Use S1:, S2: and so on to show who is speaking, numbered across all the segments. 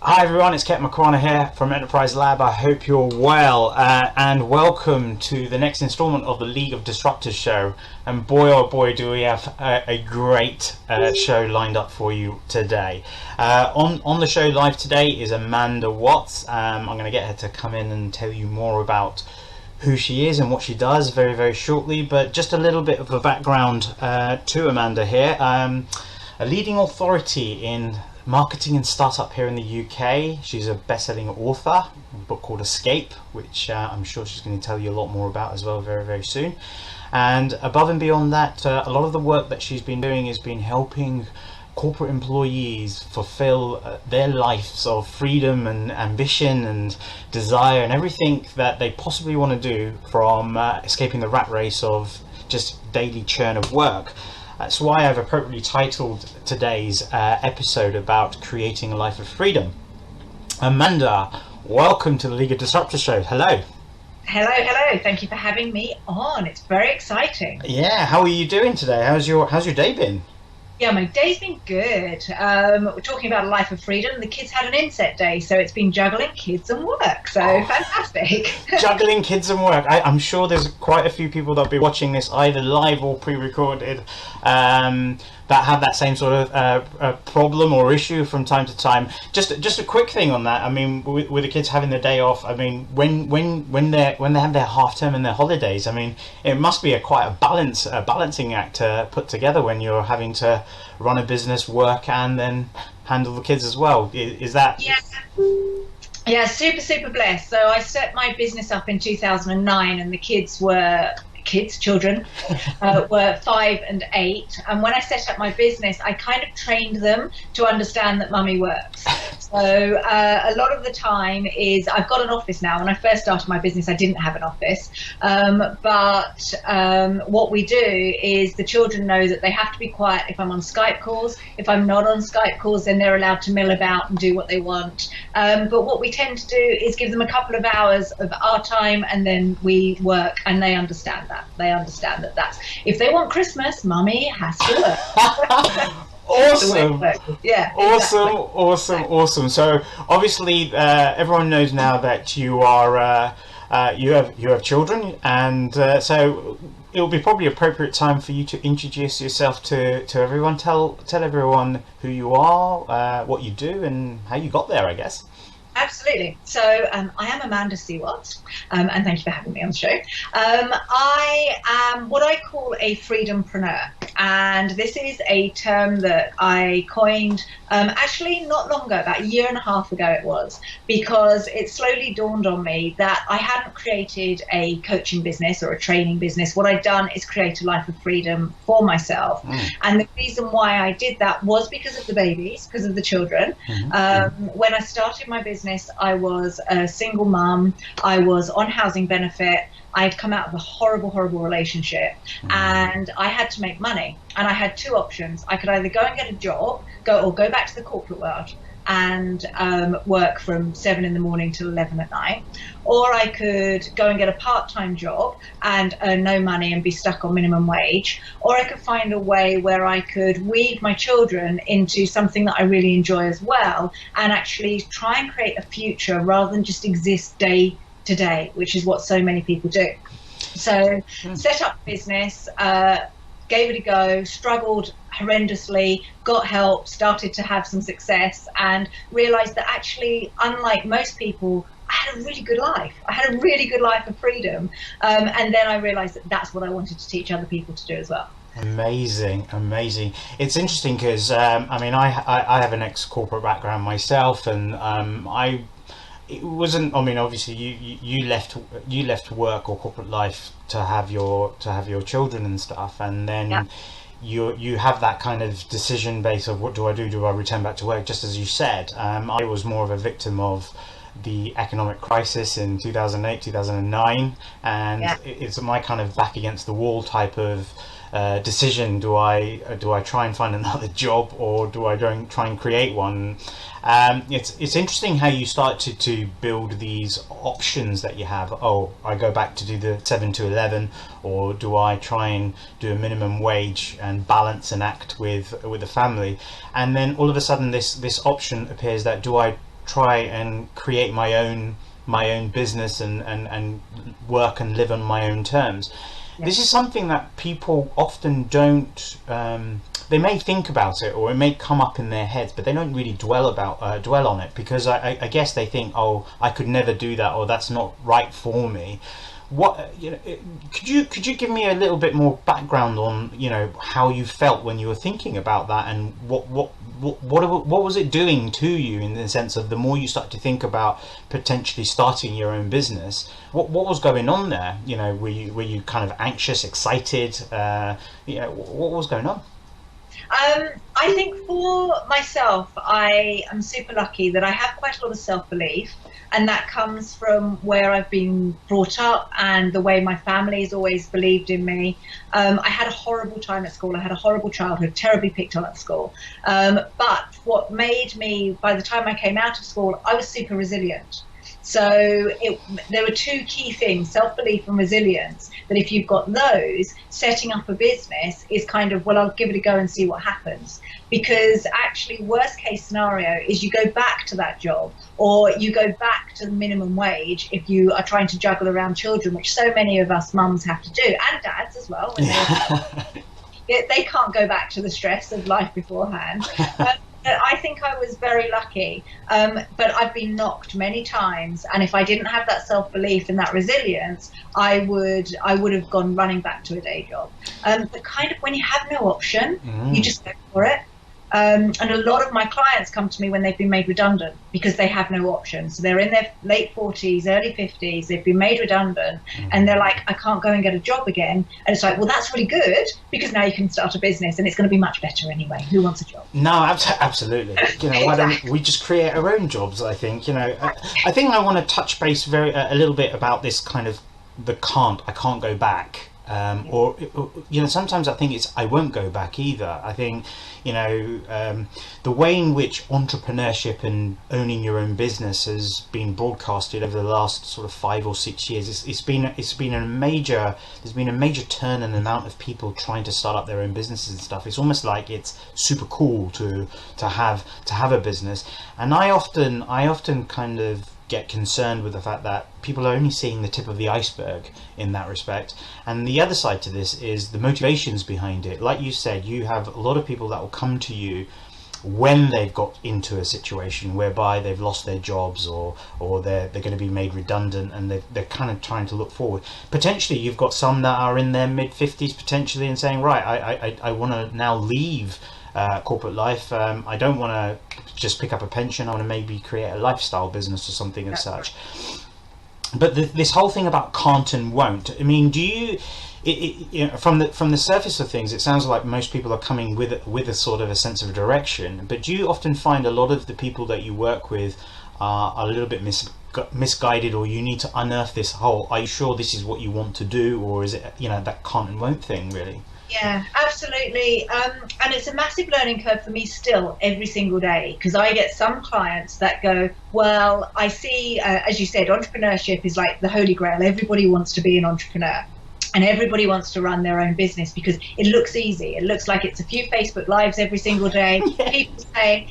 S1: Hi everyone, it's Ketan Makwana here from Enterprise Lab. I hope you're well and welcome to the next installment of the League of Disruptors show. And boy oh boy do we have a great show lined up for you today. On the show live today is Amanda Watts. I'm going to get her to come in and tell you more about who she is and what she does very, very shortly. But just a little bit of a background to Amanda here. A leading authority in marketing and startup here in the UK. She's a best-selling author, a book called Escape, which I'm sure she's going to tell you a lot more about as well very, very soon. And above and beyond that, a lot of the work that she's been doing has been helping corporate employees fulfill their lives of freedom and ambition and desire and everything that they possibly want to do, from escaping the rat race of just daily churn of work. That's why I've appropriately titled today's episode about creating a life of freedom. Amanda, welcome to the League of Disruptors show. Hello.
S2: Hello. Thank you for having me on. It's very exciting.
S1: Yeah, how are you doing today? How's your day been?
S2: Yeah, my day's been good. We're talking about a life of freedom. The kids had an inset day, so it's been juggling kids and work. So fantastic.
S1: Juggling kids and work. I'm sure there's quite a few people that'll be watching this either live or pre-recorded that have that same sort of problem or issue from time to time. Just a quick thing on that. I mean, with the kids having the day off, I mean, when they have their half term and their holidays, I mean, it must be quite a balancing act to put together when you're having to run a business, work, and then handle the kids as well. Is that?
S2: Yeah, super blessed. So I set my business up in 2009, and the children were 5 and 8, and when I set up my business I kind of trained them to understand that mummy works. So a lot of the time is, I've got an office now. When I first started my business I didn't have an office, but what we do is the children know that they have to be quiet if I'm on Skype calls. If I'm not on Skype calls, then they're allowed to mill about and do what they want, but what we tend to do is give them a couple of hours of our time and then we work, and they understand that. They understand that that's, if they want Christmas, mummy has to work.
S1: Awesome.
S2: Yeah.
S1: Awesome. So obviously everyone knows now that you are you have children, and so it will be probably appropriate time for you to introduce yourself to everyone. Tell everyone who you are, what you do, and how you got there, I guess.
S2: Absolutely. So I am Amanda C. Watts, and thank you for having me on the show. I am what I call a freedompreneur, and this is a term that I coined actually not long ago, about a year and a half ago it was, because it slowly dawned on me that I hadn't created a coaching business or a training business. What I'd done is create a life of freedom for myself. And the reason why I did that was because of the babies, because of the children. When I started my business, I was a single mum. I was on housing benefit. I'd come out of a horrible relationship, and I had to make money. And I had two options. I could either go and get a job, go back to the corporate world and work from 7 in the morning till 11 at night, or I could go and get a part-time job and earn no money and be stuck on minimum wage, or I could find a way where I could weave my children into something that I really enjoy as well, and actually try and create a future rather than just exist day to day, which is what so many people do. So set up business, gave it a go, struggled horrendously, got help, started to have some success, and realized that actually, unlike most people, I had a really good life. I had a really good life of freedom. And then I realized that that's what I wanted to teach other people to do as well.
S1: Amazing. It's interesting because I mean, I have an ex-corporate background myself, and it wasn't, I mean, obviously you left work or corporate life to have your children and stuff, and then you have that kind of decision base of, what do I do? Do I return back to work? Just as you said, I was more of a victim of the economic crisis in 2008, 2009, and it's my kind of back against the wall type of decision. Do I try and find another job, or do I try and create one? It's interesting how you start to build these options that you have. Oh, I go back to do the 7 to 11, or do I try and do a minimum wage and balance and act with the family? And then all of a sudden this option appears that, do I try and create my own business and work and live on my own terms. This is something that people often don't. They may think about it, or it may come up in their heads, but they don't really dwell on it, because I guess they think, oh, I could never do that, or that's not right for me. What, could you give me a little bit more background on how you felt when you were thinking about that, and what was it doing to you, in the sense of the more you start to think about potentially starting your own business, what was going on there? Were you kind of anxious, excited? What was going on?
S2: I think for myself, I am super lucky that I have quite a lot of self-belief, and that comes from where I've been brought up and the way my family has always believed in me. I had a horrible time at school. I had a horrible childhood, terribly picked on at school. But what made me, by the time I came out of school, I was super resilient. So there were two key things, self-belief and resilience, that if you've got those, setting up a business is kind of, well, I'll give it a go and see what happens. Because actually, worst case scenario is you go back to that job, or you go back to the minimum wage if you are trying to juggle around children, which so many of us mums have to do, and dads as well. They can't go back to the stress of life beforehand. I think I was very lucky, but I've been knocked many times, and if I didn't have that self-belief and that resilience, I would have gone running back to a day job. But kind of when you have no option, you just go for it. And a lot of my clients come to me when they've been made redundant because they have no option. So they're in their late 40s, early 50s, they've been made redundant, and they're like, I can't go and get a job again. And it's like, well, that's really good, because now you can start a business and it's going to be much better anyway. Who wants a job?
S1: No, absolutely. Why don't we just create our own jobs? I think, I think I want to touch base a little bit about this kind of I can't go back. Or sometimes I think it's I won't go back either. I think the way in which entrepreneurship and owning your own business has been broadcasted over the last sort of 5 or 6 years, there's been a major turn in the amount of people trying to start up their own businesses and stuff. It's almost like it's super cool to have a business, and I often kind of get concerned with the fact that people are only seeing the tip of the iceberg in that respect. And the other side to this is the motivations behind it. Like you said, you have a lot of people that will come to you when they've got into a situation whereby they've lost their jobs, or they're going to be made redundant, and they're kind of trying to look forward. Potentially you've got some that are in their mid-50s potentially and saying, right, I want to now leave corporate life. I don't want to just pick up a pension. I want to maybe create a lifestyle business or something as such. But this whole thing about can't and won't, I mean, do you, from the surface of things, it sounds like most people are coming with a sort of a sense of direction, but do you often find a lot of the people that you work with are a little bit misguided, or you need to unearth this whole, are you sure this is what you want to do, or is it that can't and won't thing really?
S2: Yeah, absolutely. And it's a massive learning curve for me still every single day, because I get some clients that go, well, I see, as you said, entrepreneurship is like the holy grail. Everybody wants to be an entrepreneur, and everybody wants to run their own business because it looks easy. It looks like it's a few Facebook Lives every single day. People saying,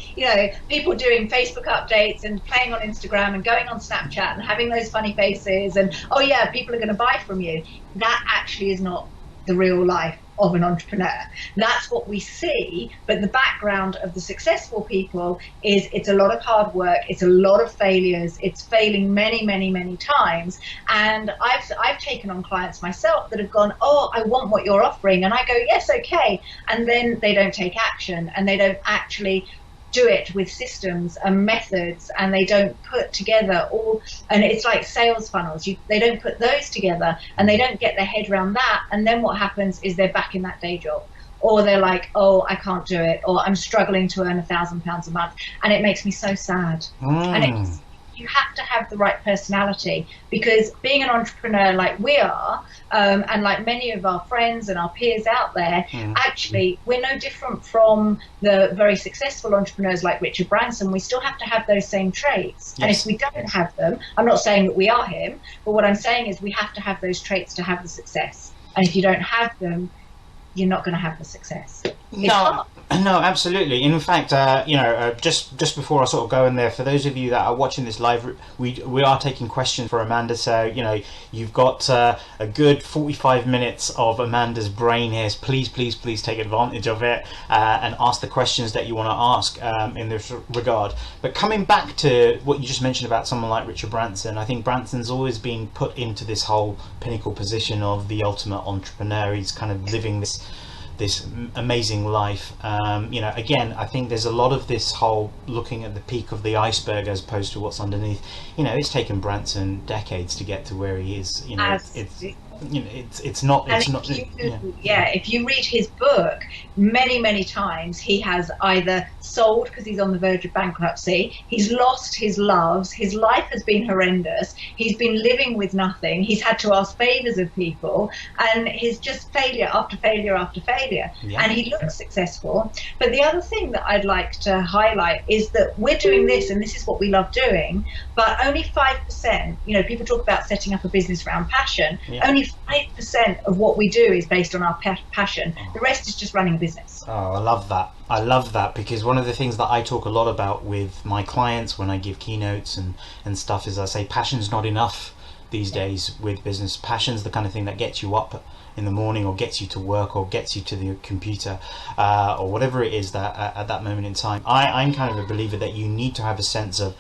S2: people doing Facebook updates and playing on Instagram and going on Snapchat and having those funny faces, and, oh yeah, people are going to buy from you. That actually is not the real life of an entrepreneur. That's what we see, but the background of the successful people is it's a lot of hard work, it's a lot of failures, it's failing many, many, many times. And I've taken on clients myself that have gone, oh, I want what you're offering, and I go, yes, okay, and then they don't take action, and they don't actually do it with systems and methods, and they don't put together all, and it's like sales funnels, they don't put those together, and they don't get their head around that, and then what happens is they're back in that day job, or they're like, oh, I can't do it, or I'm struggling to earn £1,000 a month, and it makes me so sad. And you have to have the right personality, because being an entrepreneur like we are, and like many of our friends and our peers out there, actually we're no different from the very successful entrepreneurs like Richard Branson. We still have to have those same traits. Yes. And if we don't have them, I'm not saying that we are him, but what I'm saying is we have to have those traits to have the success. And if you don't have them, you're not going to have the success. It's hard.
S1: No, absolutely. In fact, just before I sort of go in there, for those of you that are watching this live, we are taking questions for Amanda. So you've got a good 45 minutes of Amanda's brain here. So please take advantage of it and ask the questions that you want to ask in this regard. But coming back to what you just mentioned about someone like Richard Branson, I think Branson's always been put into this whole pinnacle position of the ultimate entrepreneur. He's kind of living this amazing life. Again, I think there's a lot of this whole looking at the peak of the iceberg as opposed to what's underneath. It's taken Branson decades to get to where he is.
S2: If you read his book, many times he has either sold because he's on the verge of bankruptcy, he's lost his loves, his life has been horrendous, he's been living with nothing, he's had to ask favors of people, and he's just failure after failure after failure. And he looks successful. But the other thing that I'd like to highlight is that we're doing this, and this is what we love doing, but only 5%, people talk about setting up a business around passion, only 5% of what we do is based on our passion. The rest is just running a business.
S1: Oh, I love that because one of the things that I talk a lot about with my clients when I give keynotes and stuff is I say passion's not enough these days with business. Passion's the kind of thing that gets you up in the morning or gets you to work or gets you to the computer or whatever it is that at that moment in time. I'm kind of a believer that you need to have a sense of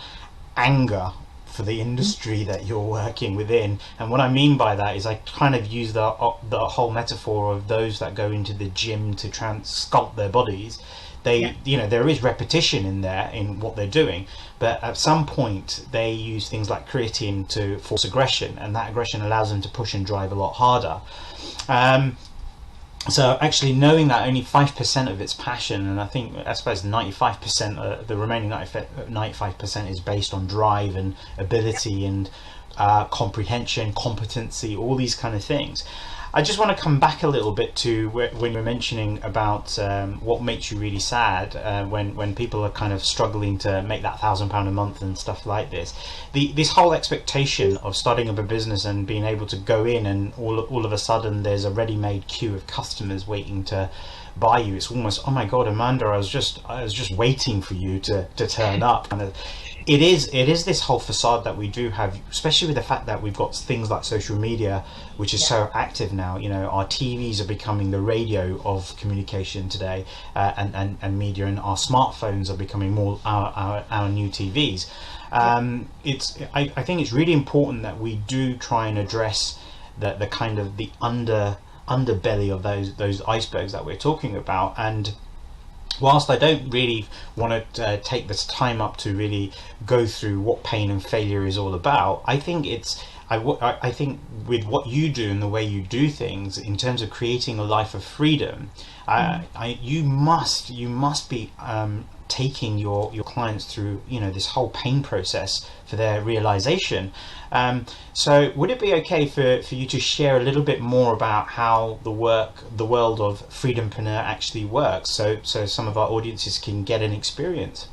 S1: anger for the industry that you're working within. And what I mean by that is I kind of use the whole metaphor of those that go into the gym to try and sculpt their bodies. There is repetition in there in what they're doing, but at some point they use things like creatine to force aggression, and that aggression allows them to push and drive a lot harder. So actually knowing that only 5% of its passion, and I suppose 95%, the remaining 95% is based on drive and ability and comprehension, competency, all these kind of things. I just want to come back a little bit to when you're mentioning about what makes you really sad when people are kind of struggling to make that £1,000 a month and stuff like this. This whole expectation of starting up a business and being able to go in and all of a sudden there's a ready-made queue of customers waiting to buy you. It's almost, oh my God, Amanda, I was just waiting for you to turn up. And it is this whole facade that we do have, especially with the fact that we've got things like social media, which is so active now. Our TVs are becoming the radio of communication today, and media, and our smartphones are becoming more our new TVs. I think it's really important that we do try and address the kind of the underbelly of those icebergs that we're talking about. And whilst I don't really want to take this time up to really go through what pain and failure is all about, I think I think with what you do and the way you do things in terms of creating a life of freedom, you must be taking your clients through this whole pain process for their realization. So would it be okay for you to share a little bit more about how the world of freedompreneur actually works, so some of our audiences can get an experience?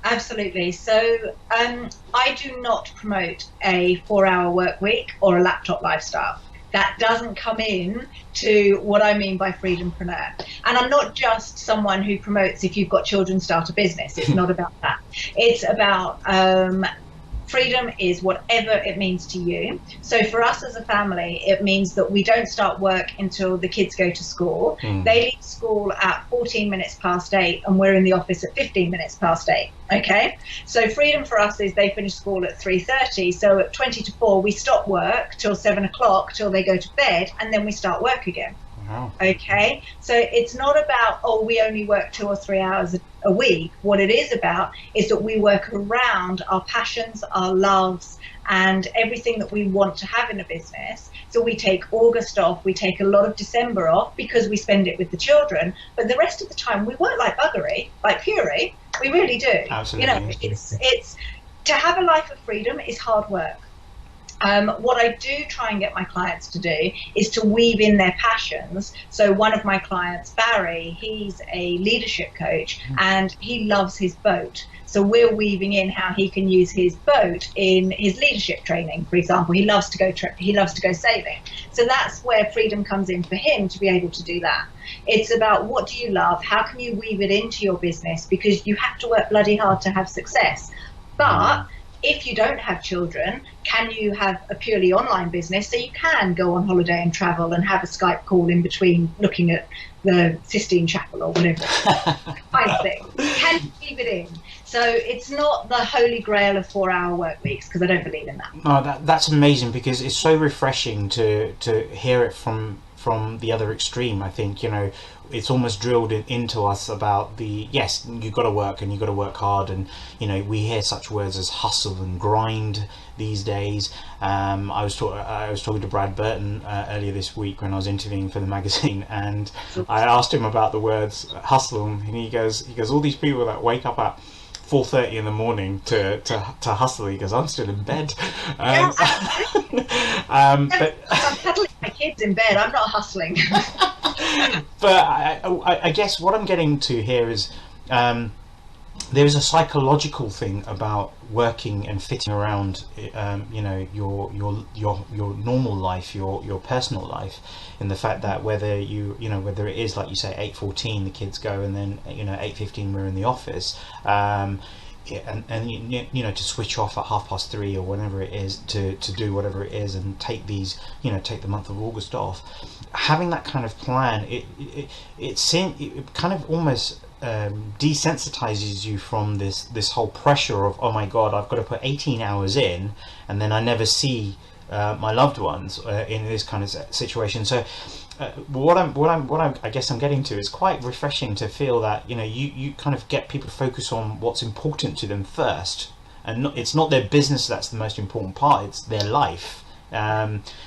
S2: Absolutely. So I do not promote a 4-hour work week or a laptop lifestyle. That doesn't come in to what I mean by freedompreneur. And I'm not just someone who promotes if you've got children, start a business. It's not about that. It's about freedom is whatever it means to you. So for us as a family, it means that we don't start work until the kids go to school. They leave school at 14 minutes past 8 and we're in the office at 15 minutes past 8. Okay, so freedom for us is they finish school at 3:30. So at 20 to 4, we stop work till 7 o'clock till they go to bed, and then we start work again. Wow. Okay, so it's not about, oh, we only work 2 or 3 hours a week. What it is about is that we work around our passions, our loves, and everything that we want to have in a business. So we take August off, we take a lot of December off because we spend it with the children, but the rest of the time we work like buggery, like fury. We really do.
S1: Absolutely.
S2: It's to have a life of freedom is hard work. What I do try and get my clients to do is to weave in their passions. So one of my clients, Barry, he's a leadership coach and he loves his boat. So we're weaving in how he can use his boat in his leadership training. For example, he loves to go sailing. So that's where freedom comes in for him to be able to do that. It's about, what do you love? How can you weave it into your business? Because you have to work bloody hard to have success. But if you don't have children, can you have a purely online business so you can go on holiday and travel and have a Skype call in between looking at the Sistine Chapel or whatever kind of thing? Can you leave it in? So it's not the holy grail of 4-hour work weeks, because I don't believe in that.
S1: No, that's amazing, because it's so refreshing to hear it from the other extreme. I think, it's almost drilled into us about yes, you've got to work and you've got to work hard, and we hear such words as hustle and grind these days. I was talking to Brad Burton earlier this week when I was interviewing for the magazine, and I asked him about the words hustle, and he goes, all these people that wake up at 4:30 in the morning to hustle. He goes, I'm still in bed.
S2: But I'm cuddling my kids in bed. I'm not hustling.
S1: But I guess what I'm getting to here is there's a psychological thing about working and fitting around, your normal life, your personal life, in the fact that whether whether it is, like you say, 8:14 the kids go, and then 8:15 we're in the office, and to switch off at 3:30 or whenever it is to do whatever it is, and take the month of August off. Having that kind of plan, it kind of almost desensitizes you from this whole pressure of, oh my god, I've got to put 18 hours in, and then I never see my loved ones in this kind of situation. So what I guess I'm getting to is quite refreshing to feel that you kind of get people to focus on what's important to them first, and it's not their business that's the most important part, it's their life.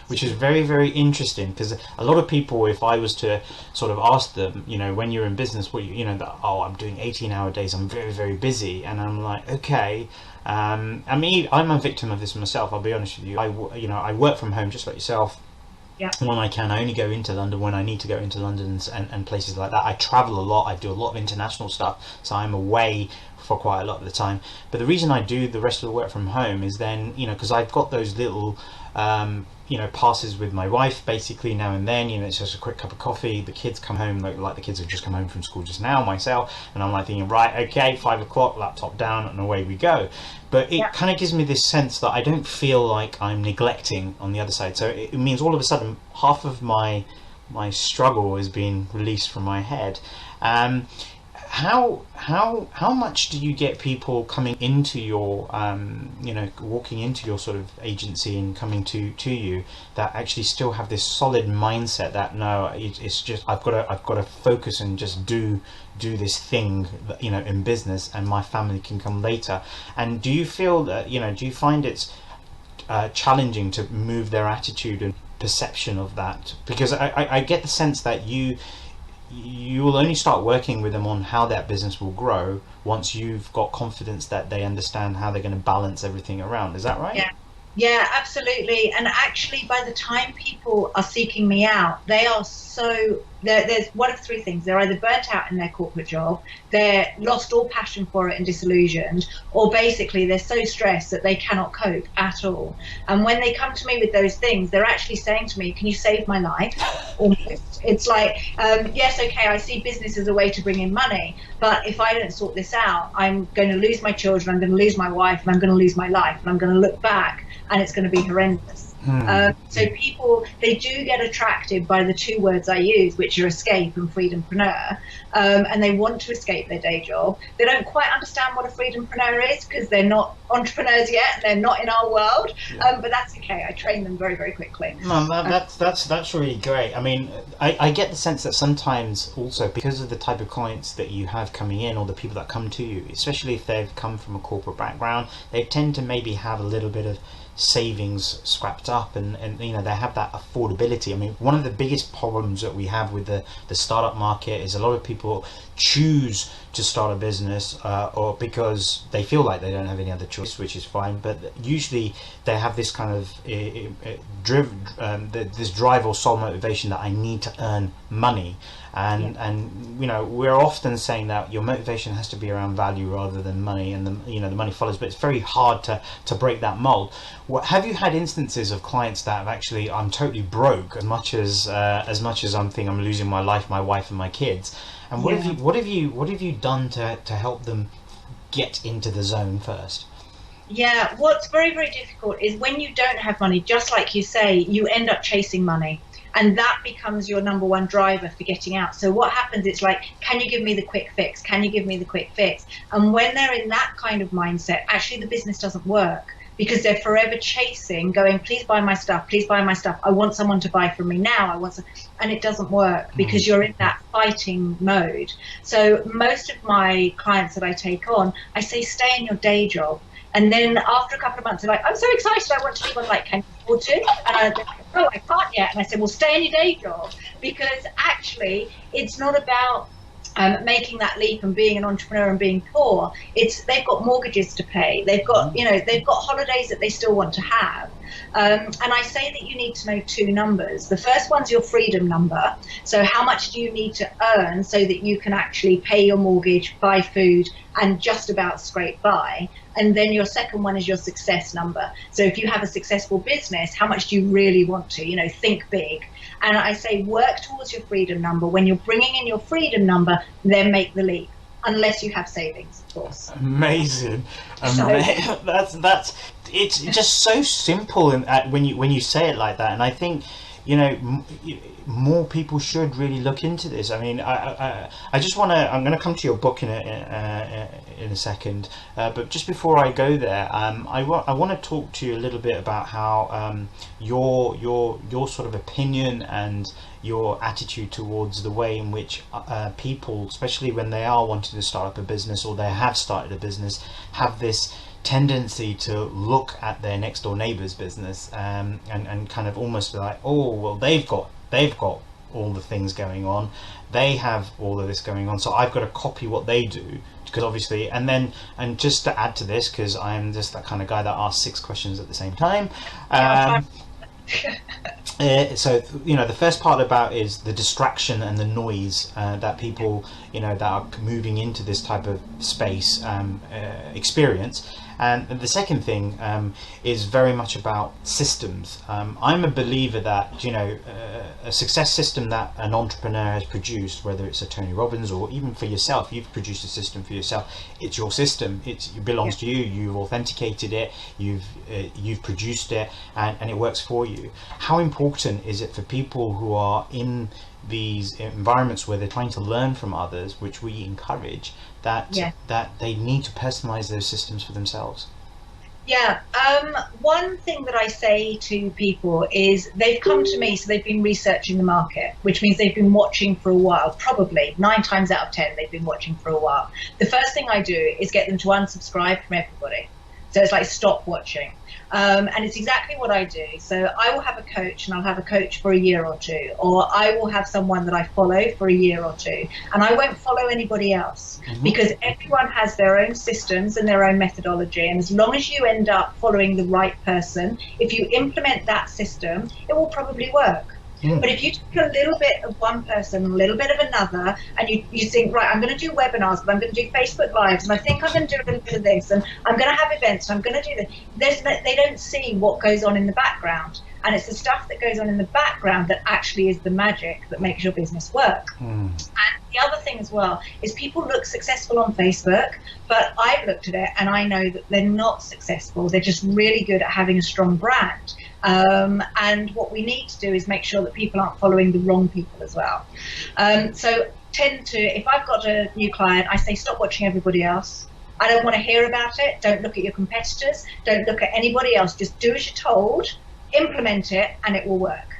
S1: Which is very, very interesting, because a lot of people, if I was to sort of ask them, when you're in business, what I'm doing 18-hour days, I'm very, very busy, and I'm like, okay. I mean, I'm a victim of this myself, I'll be honest with you. I work from home just like yourself. Yeah. When I can, I only go into London when I need to go into London and places like that. I travel a lot, I do a lot of international stuff, so I'm away for quite a lot of the time. But the reason I do the rest of the work from home is then, because I've got those little passes with my wife basically now and then. It's just a quick cup of coffee, the kids come home, like the kids have just come home from school just now, myself, and I'm like thinking, right, okay, 5 o'clock, laptop down, and away we go. But it kind of gives me this sense that I don't feel like I'm neglecting on the other side. So it means all of a sudden half of my struggle is being released from my head. How much do you get people coming into your walking into your sort of agency and coming to you that actually still have this solid mindset that no, it's just I've got to focus and just do this thing in business, and my family can come later? And do you feel that do you find it's challenging to move their attitude and perception of that? Because I get the sense that you will only start working with them on how that business will grow once you've got confidence that they understand how they're going to balance everything around. Is that right?
S2: Yeah, absolutely. And actually, by the time people are seeking me out, they are there's one of three things. They're either burnt out in their corporate job, they're lost all passion for it and disillusioned, or basically they're so stressed that they cannot cope at all. And when they come to me with those things, they're actually saying to me, can you save my life? Almost. It's like, yes, okay, I see business as a way to bring in money, but if I don't sort this out, I'm going to lose my children, I'm going to lose my wife, and I'm going to lose my life, and I'm going to look back and it's going to be horrendous. So people, they do get attracted by the two words I use, which are escape and freedompreneur, and they want to escape their day job. They don't quite understand what a freedompreneur is because they're not entrepreneurs yet, and they're not in our world, but that's okay. I train them very, very quickly.
S1: No, that's really great. I mean, I get the sense that sometimes also, because of the type of clients that you have coming in, or the people that come to you, especially if they've come from a corporate background, they tend to maybe have a little bit of savings scrapped up, and you know, they have that affordability. I mean, one of the biggest problems that we have with the startup market is a lot of people choose to start a business or because they feel like they don't have any other choice, which is fine, but usually they have this kind of this drive or soul motivation that I need to earn money, and you know, we're often saying that your motivation has to be around value rather than money, and the money follows, but it's very hard to break that mold. Have you had instances of clients that have actually, I'm totally broke as much as I'm thinking I'm losing my life, my wife and my kids, and what have you done to help them get into the zone first?
S2: Yeah, what's very, very difficult is when you don't have money, just like you say, you end up chasing money. And that becomes your number one driver for getting out. So what happens, it's like, can you give me the quick fix? Can you give me the quick fix? And when they're in that kind of mindset, actually the business doesn't work, because they're forever chasing, going, please buy my stuff, please buy my stuff. I want someone to buy from me now. And it doesn't work because you're in that fighting mode. So most of my clients that I take on, I say, stay in your day job. And then after a couple of months, they're like, I'm so excited, I want to leave. I'm like, can you afford to? And they're like, no, I can't yet. And I said, well, stay in your day job, because actually it's not about making that leap and being an entrepreneur and being poor. They've got mortgages to pay. They've got, they've got holidays that they still want to have. And I say that you need to know two numbers. The first one's your freedom number. So how much do you need to earn so that you can actually pay your mortgage, buy food, and just about scrape by? And then your second one is your success number. So if you have a successful business, how much do you really want to, think big? And I say, work towards your freedom number. When you're bringing in your freedom number, then make the leap, unless you have savings, of course.
S1: Amazing. That's it's just so simple, and when you say it like that, and I think more people should really look into this. I mean, I just want to. I'm going to come to your book in a second, but just before I go there, I want to talk to you a little bit about how your sort of opinion and your attitude towards the way in which people, especially when they are wanting to start up a business or they have started a business, have this tendency to look at their next door neighbor's business and kind of almost be like, oh well, they've got all the things going on, they have all of this going on, so I've got to copy what they do, because obviously, and just to add to this, because I'm just that kind of guy that asks 6 questions at the same time. So the first part about is the distraction and the noise that people that are moving into this type of space experience. And the second thing is very much about systems. I'm a believer that a success system that an entrepreneur has produced, whether it's a Tony Robbins or even for yourself, you've produced a system for yourself. It's your system. It belongs to you. You've authenticated it. You've produced it, and it works for you. How important is it for people who are in these environments where they're trying to learn from others, which we encourage, that they need to personalize those systems for themselves?
S2: One thing that I say to people is they've come to me, so they've been researching the market, which means they've been watching for a while. Probably 9 times out of 10 they've been watching for a while. The first thing I do is get them to unsubscribe from everybody. So it's like, stop watching. And it's exactly what I do. So I will have a coach, and I'll have a coach for a year or two, or I will have someone that I follow for a year or two, and I won't follow anybody else, because everyone has their own systems and their own methodology. And as long as you end up following the right person, if you implement that system, it will probably work. But if you take a little bit of one person, a little bit of another, and you think, right, I'm going to do webinars, but I'm going to do Facebook Lives, and I think I'm going to do a little bit of this, and I'm going to have events, and I'm going to do this. They don't see what goes on in the background. And it's the stuff that goes on in the background that actually is the magic that makes your business work. And the other thing as well is people look successful on Facebook, but I've looked at it and I know that they're not successful. They're just really good at having a strong brand. And what we need to do is make sure that people aren't following the wrong people as well. So if I've got a new client, I say, stop watching everybody else. I don't want to hear about it. Don't look at your competitors. Don't look at anybody else. Just do as you're told, implement it, and it will work.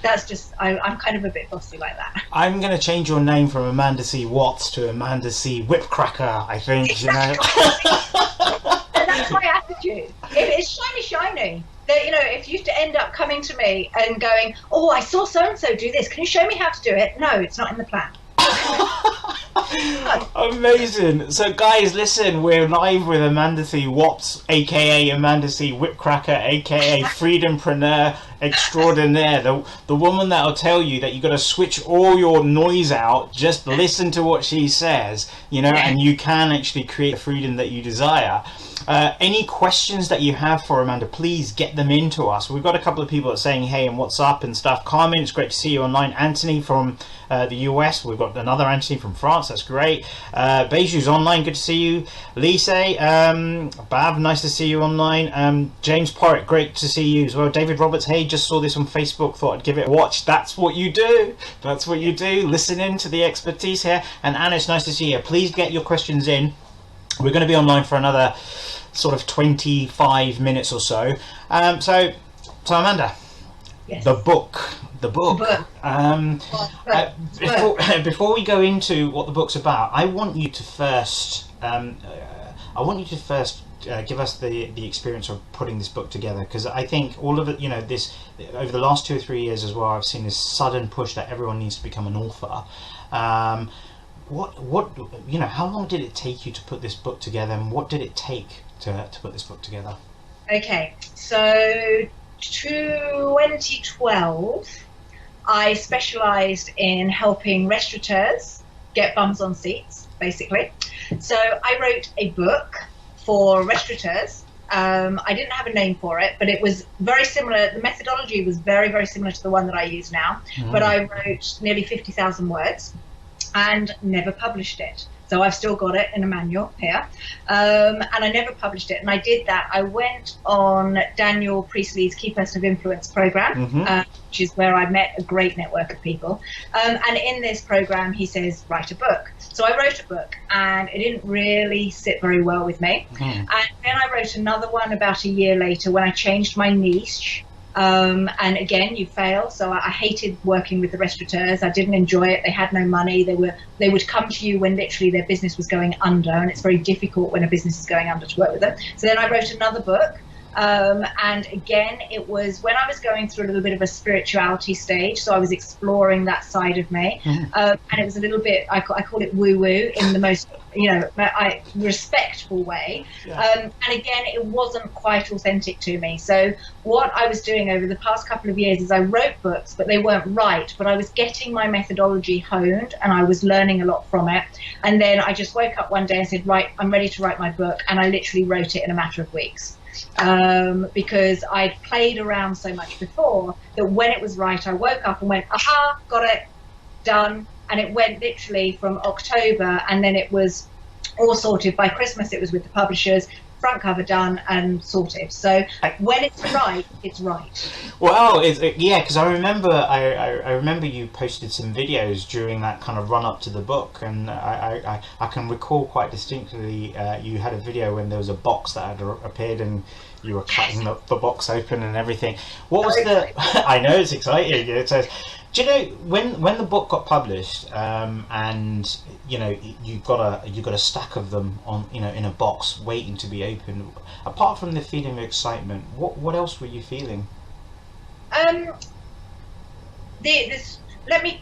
S2: That's just, I'm kind of a bit bossy like that.
S1: I'm going to change your name from Amanda C. Watts to Amanda C. Whipcracker, I think.
S2: Exactly. And that's my attitude. If it's shiny, shiny, that, you know, if you end up coming to me and going, oh, I saw so-and-so do this, can you show me how to do it? No, it's not in the plan.
S1: Amazing. So guys, listen, we're live with Amanda C. Watts, aka Amanda C. Whipcracker, aka Freedompreneur Extraordinaire, the woman that'll tell you that you got to switch all your noise out, just listen to what she says, you know, and you can actually create the freedom that you desire. Any questions that you have for Amanda, please get them into us. We've got a couple of people that are saying hey and what's up and stuff. Carmen, it's great to see you online. Anthony from the US. We've got another Anthony from France. That's great. Beiju's online. Good to see you. Lisa, Bav, nice to see you online. James Porritt, great to see you as well. David Roberts, hey, just saw this on Facebook. Thought I'd give it a watch. That's what you do. That's what you do. Listening to the expertise here. And Anna, it's nice to see you. Please get your questions in. We're going to be online for another sort of 25 minutes or so. So Amanda,
S2: yes.
S1: the book. Before we go into what the book's about, I want you to first give us the experience of putting this book together, because I think all of it, you know, this over the last 2 or 3 years as well, I've seen this sudden push that everyone needs to become an author. What you know, how long did it take you to put this book together, and what did it take to put this book together?
S2: Okay, so 2012 I specialized in helping restaurateurs get bums on seats, basically. So I wrote a book for restaurateurs. I didn't have a name for it, but it was very similar. The methodology was very, very similar to the one that I use now. But I wrote nearly 50,000 words and never published it. So I've still got it in a manual here. And I never published it. And I did that. I went on Daniel Priestley's Key Person of Influence program, which is where I met a great network of people. And in this program, he says, write a book. So I wrote a book, and it didn't really sit very well with me. And then I wrote another one about a year later when I changed my niche. And again, you fail. So I hated working with the restaurateurs. I didn't enjoy it. They had no money. They would come to you when literally their business was going under, and it's very difficult when a business is going under to work with them. So then I wrote another book. And again, it was when I was going through a little bit of a spirituality stage, so I was exploring that side of me, and it was a little bit, I call it woo-woo in the most, you know, respectful way, and again, it wasn't quite authentic to me. So what I was doing over the past couple of years is I wrote books, but they weren't right, but I was getting my methodology honed, and I was learning a lot from it. And then I just woke up one day and said, right, I'm ready to write my book, and I literally wrote it in a matter of weeks. Because I'd played around so much before that when it was right, I woke up and went, aha, got it, done. And it went literally from October, and then it was all sorted. By Christmas, it was with the publishers, front cover done and sorted. So when it's right, it's right.
S1: Well, yeah, because I remember you posted some videos during that kind of run up to the book, and I can recall quite distinctly you had a video when there was a box that had appeared and you were cutting the box open and everything. What was I know it's exciting. It says, do you know when the book got published, and you know you got a stack of them on, you know, in a box waiting to be opened. Apart from the feeling of excitement, what else were you feeling? Let me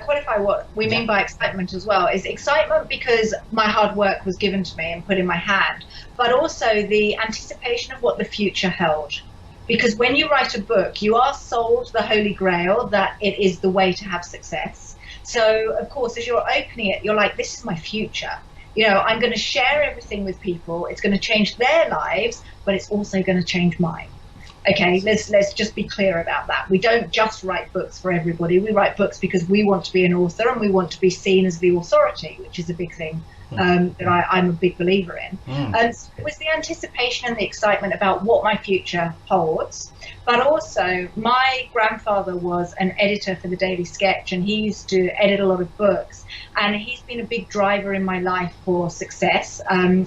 S1: qualify what we mean by excitement as well. Is excitement because my hard work was given to me and put in my hand, but also the anticipation of what the future held. Because when you write a book, you are sold the holy grail that it is the way to have success. So, of course, as you're opening it, you're like, this is my future. You know, I'm going to share everything with people. It's going to change their lives, but it's also going to change mine. Okay, let's just be clear about that. We don't just write books for everybody. We write books because we want to be an author and we want to be seen as the authority, which is a big thing. That I'm a big believer in. And so it was the anticipation and the excitement about what my future holds. But also, my grandfather was an editor for the Daily Sketch, and he used to edit a lot of books. And he's been a big driver in my life for success.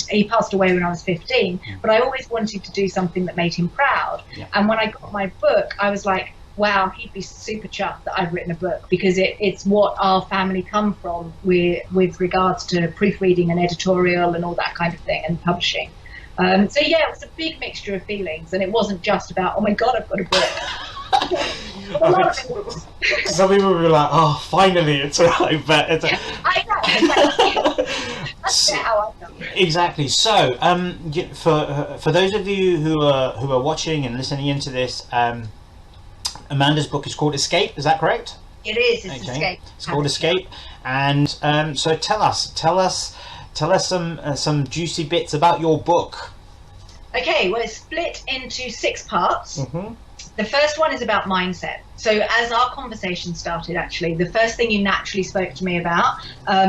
S1: He passed away when I was 15, but I always wanted to do something that made him proud. And when I got my book, I was like, wow, he'd be super chuffed that I've written a book, because it's what our family come from with regards to proofreading and editorial and all that kind of thing, and publishing.
S2: So yeah, it was a big mixture of feelings, and it wasn't just about, oh my god, I've got a book.
S1: Some people will be like, oh, finally it's arrived, but it's
S2: I know. That's how I felt.
S1: Exactly. So, for those of you who are watching and listening into this, Amanda's book is called Escape. Is that correct?
S2: It is. It's Escape.
S1: It's called Escape. And so tell us some juicy bits about your book.
S2: Okay. Well, it's split into 6 parts.
S1: Mm-hmm.
S2: The first one is about mindset. So as our conversation started, actually, the first thing you naturally spoke to me about,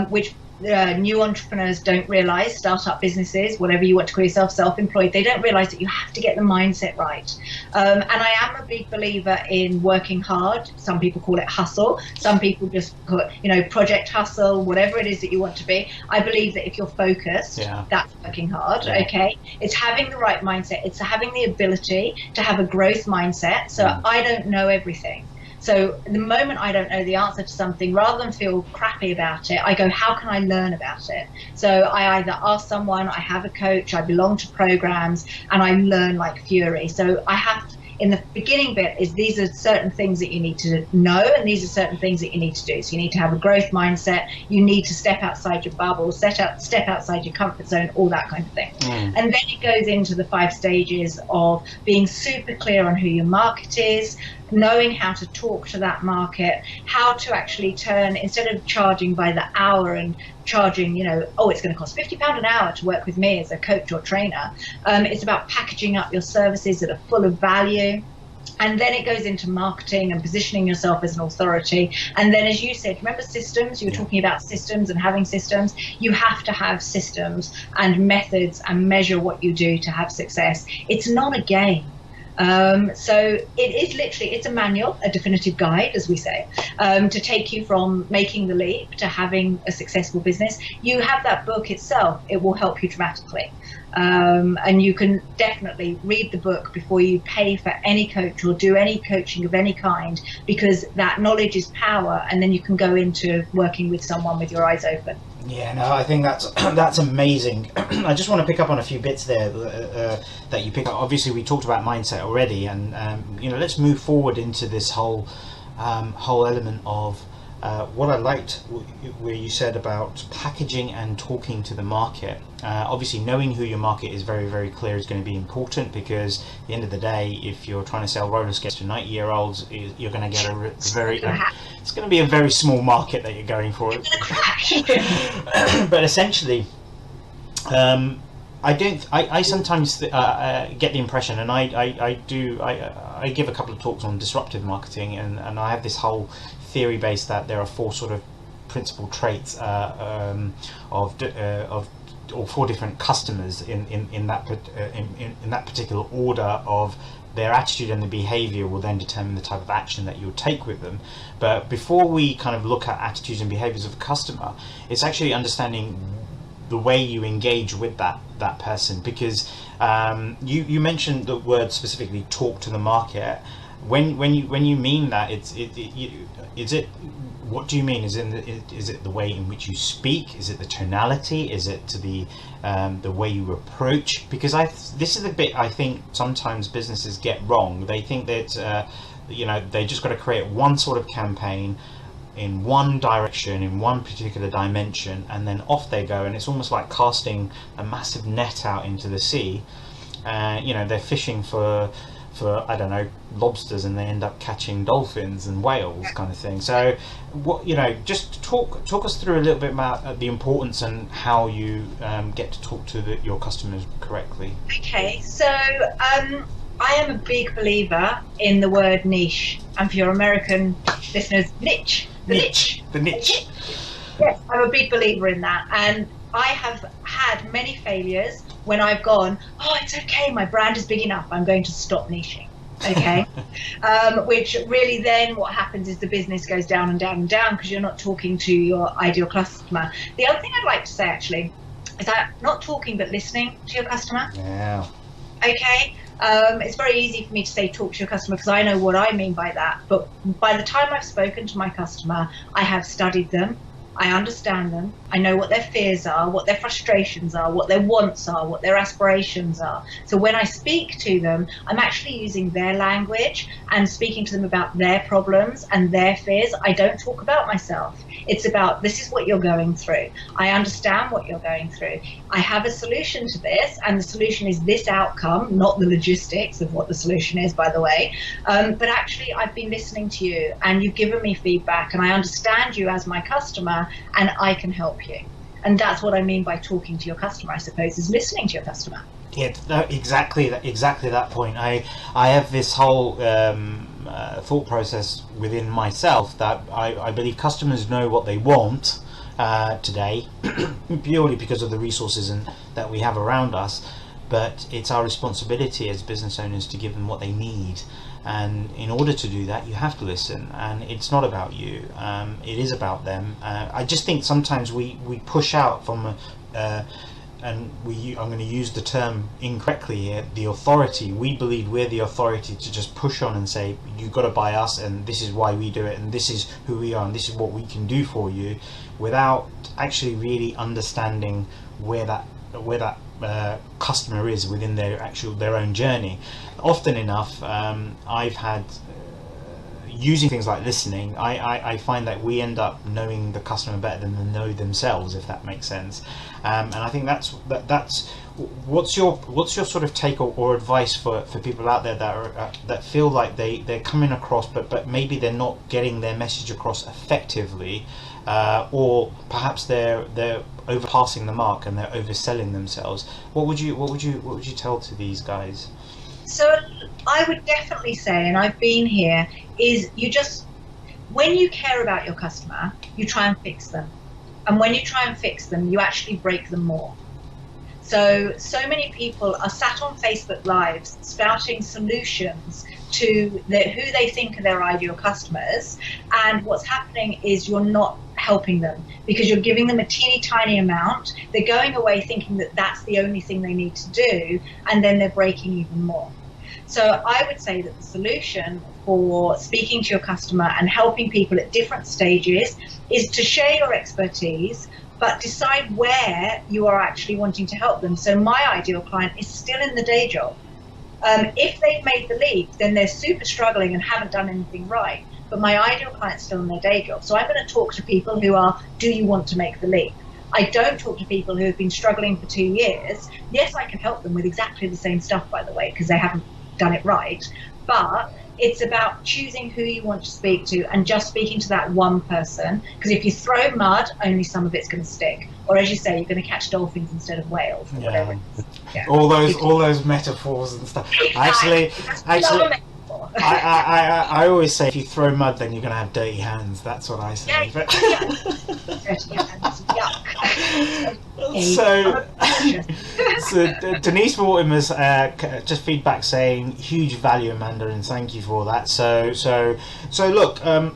S2: which new entrepreneurs don't realize, startup businesses, whatever you want to call yourself, self-employed, they don't realize that you have to get the mindset right. And I am a big believer in working hard. Some people call it hustle. Some people just call it, project hustle, whatever it is that you want to be. I believe that if you're focused, that's working hard. Yeah. Okay. It's having the right mindset. It's having the ability to have a growth mindset. So I don't know everything. So the moment I don't know the answer to something, rather than feel crappy about it, I go, how can I learn about it? So I either ask someone, I have a coach, I belong to programs, and I learn like fury. So I have to, in the beginning bit, is these are certain things that you need to know, and these are certain things that you need to do. So you need to have a growth mindset, you need to step outside your bubble, step outside your comfort zone, all that kind of thing. And then it goes into the 5 stages of being super clear on who your market is, knowing how to talk to that market, how to actually turn, instead of charging by the hour and charging, it's going to cost £50 an hour to work with me as a coach or trainer. It's about packaging up your services that are full of value. And then it goes into marketing and positioning yourself as an authority. And then, as you said, remember systems? You were talking about systems and having systems. You have to have systems and methods and measure what you do to have success. It's not a game. So it is literally, it's a manual, a definitive guide, as we say, to take you from making the leap to having a successful business. You have that book itself, it will help you dramatically. And you can definitely read the book before you pay for any coach or do any coaching of any kind, because that knowledge is power, and then you can go into working with someone with your eyes open.
S1: Yeah, no, I think that's amazing. I just want to pick up on a few bits there that you pick up. Obviously, we talked about mindset already, and let's move forward into this whole element of what I liked where you said about packaging and talking to the market. Obviously, knowing who your market is very, very clear is going to be important, because at the end of the day, if you're trying to sell roller skates to 90-year-olds, you're going to get it's going to be a very small market that you're going for. But essentially, I sometimes get the impression, and I give a couple of talks on disruptive marketing, and I have this whole theory base that there are 4 sort of principal traits or 4 different customers in that particular order of their attitude, and the behavior will then determine the type of action that you'll take with them. But before we kind of look at attitudes and behaviors of a customer, it's actually understanding the way you engage with that person, because you mentioned the word specifically, talk to the market. When you mean that, what do you mean? Is it the way in which you speak? Is it the tonality? Is it to the way you approach? Because this is the bit I think sometimes businesses get wrong. They think that they just got to create one sort of campaign in one direction, in one particular dimension, and then off they go. And it's almost like casting a massive net out into the sea. They're fishing for I don't know, lobsters, and they end up catching dolphins and whales, kind of thing. So just talk us through a little bit about the importance and how you get to talk to your customers correctly.
S2: Okay, so I am a big believer in the word niche, and for your American listeners, niche.
S1: The niche.
S2: Yes, I'm a big believer in that, and I have had many failures when I've gone, oh, it's okay, my brand is big enough, I'm going to stop niching. Okay. Which really then what happens is the business goes down and down and down, because you're not talking to your ideal customer. The other thing I'd like to say actually is that not talking but listening to your customer.
S1: Yeah.
S2: Okay. It's very easy for me to say talk to your customer, because I know what I mean by that. But by the time I've spoken to my customer, I have studied them. I understand them. I know what their fears are, what their frustrations are, what their wants are, what their aspirations are. So when I speak to them, I'm actually using their language and speaking to them about their problems and their fears. I don't talk about myself. It's about, this is what you're going through. I understand what you're going through. I have a solution to this, and the solution is this outcome, not the logistics of what the solution is, by the way. But actually, I've been listening to you, and you've given me feedback, and I understand you as my customer, and I can help you. And that's what I mean by talking to your customer, I suppose, is listening to your customer.
S1: Yeah, exactly that point. I have this whole thought process within myself that I believe customers know what they want today, purely because of the resources that we have around us, but it's our responsibility as business owners to give them what they need. And in order to do that, you have to listen, and it's not about you, it is about them. I just think sometimes we push out from I'm going to use the term incorrectly here, the authority. We believe we're the authority to just push on and say, you've got to buy us, and this is why we do it, and this is who we are, and this is what we can do for you, without actually really understanding where that customer is within their own journey. Often enough, I've had using things like listening, I find that we end up knowing the customer better than they know themselves, if that makes sense. And I think that's what's your sort of take or advice for people out there that feel like they're coming across, but maybe they're not getting their message across effectively, or perhaps they're overpassing the mark and they're overselling themselves. What would you tell to these guys?
S2: So I would definitely say, and I've been here, is when you care about your customer, you try and fix them. And when you try and fix them, you actually break them more. So many people are sat on Facebook Lives spouting solutions to who they think are their ideal customers, and what's happening is you're not helping them because you're giving them a teeny tiny amount. They're going away thinking that that's the only thing they need to do, and then they're breaking even more. So I would say that the solution for speaking to your customer and helping people at different stages is to share your expertise, but decide where you are actually wanting to help them. So my ideal client is still in the day job. If they've made the leap, then they're super struggling and haven't done anything right. But my ideal client's still in their day job. So I'm going to talk to people who are, do you want to make the leap? I don't talk to people who have been struggling for 2 years. Yes, I can help them with exactly the same stuff, by the way, because they haven't done it right. But it's about choosing who you want to speak to and just speaking to that one person. Because if you throw mud, only some of it's going to stick. Or as you say, you're going to catch dolphins instead of whales, or whatever. Yeah.
S1: All those metaphors and stuff. Actually, I always say if you throw mud, then you're going to have dirty hands. That's what I say.
S2: Yeah. Dirty hands. Yuck.
S1: So Denise Mortimer's just feedback saying huge value, Amanda, and thank you for that. So look, I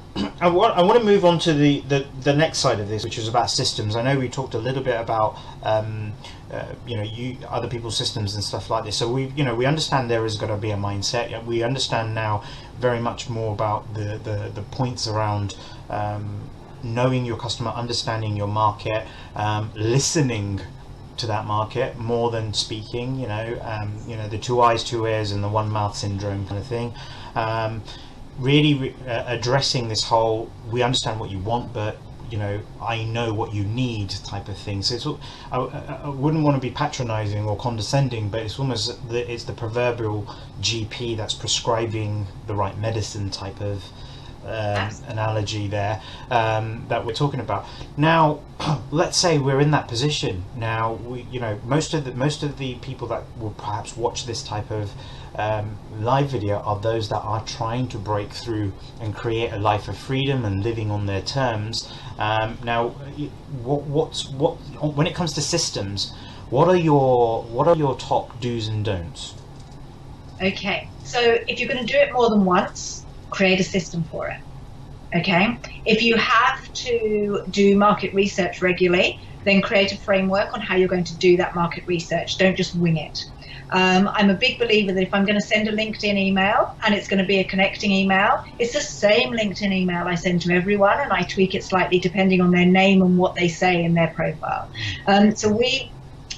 S1: want to move on to the next side of this, which is about systems. I know we talked a little bit about other people's systems and stuff like this. So we understand there is going to be a mindset. We understand now very much more about the points around knowing your customer, understanding your market, listening to that market more than speaking. The 2 eyes, 2 ears, and the 1 mouth syndrome kind of thing. Really addressing this whole, we understand what you want, but I know what you need type of thing. So I wouldn't want to be patronizing or condescending, but it's almost it's the proverbial GP that's prescribing the right medicine type of analogy there that we're talking about. Now, let's say we're in that position. Now, most of the people that will perhaps watch this type of live video are those that are trying to break through and create a life of freedom and living on their terms. Now, when it comes to systems, what are your top do's and don'ts?
S2: Okay, so if you're going to do it more than once, create a system for it. Okay, if you have to do market research regularly, then create a framework on how you're going to do that market research. Don't just wing it. I'm a big believer that if I'm going to send a LinkedIn email and it's going to be a connecting email, it's the same LinkedIn email I send to everyone, and I tweak it slightly depending on their name and what they say in their profile.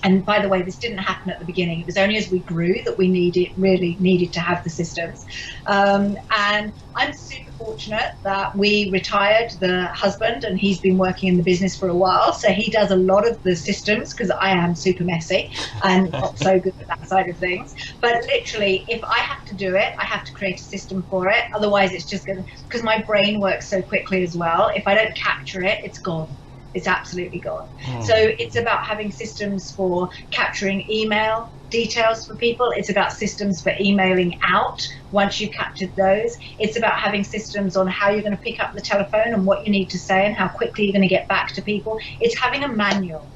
S2: And by the way, this didn't happen at the beginning. It was only as we grew that we really needed to have the systems. And I'm super fortunate that we retired the husband, and he's been working in the business for a while. So he does a lot of the systems, because I am super messy and not so good at that side of things. But literally, if I have to do it, I have to create a system for it. Otherwise, it's just going to, because my brain works so quickly as well. If I don't capture it, it's gone. It's absolutely gone. So it's about having systems for capturing email details for people. It's about systems for emailing out once you've captured those. It's about having systems on how you're going to pick up the telephone and what you need to say and how quickly you're going to get back to people. It's having a manual.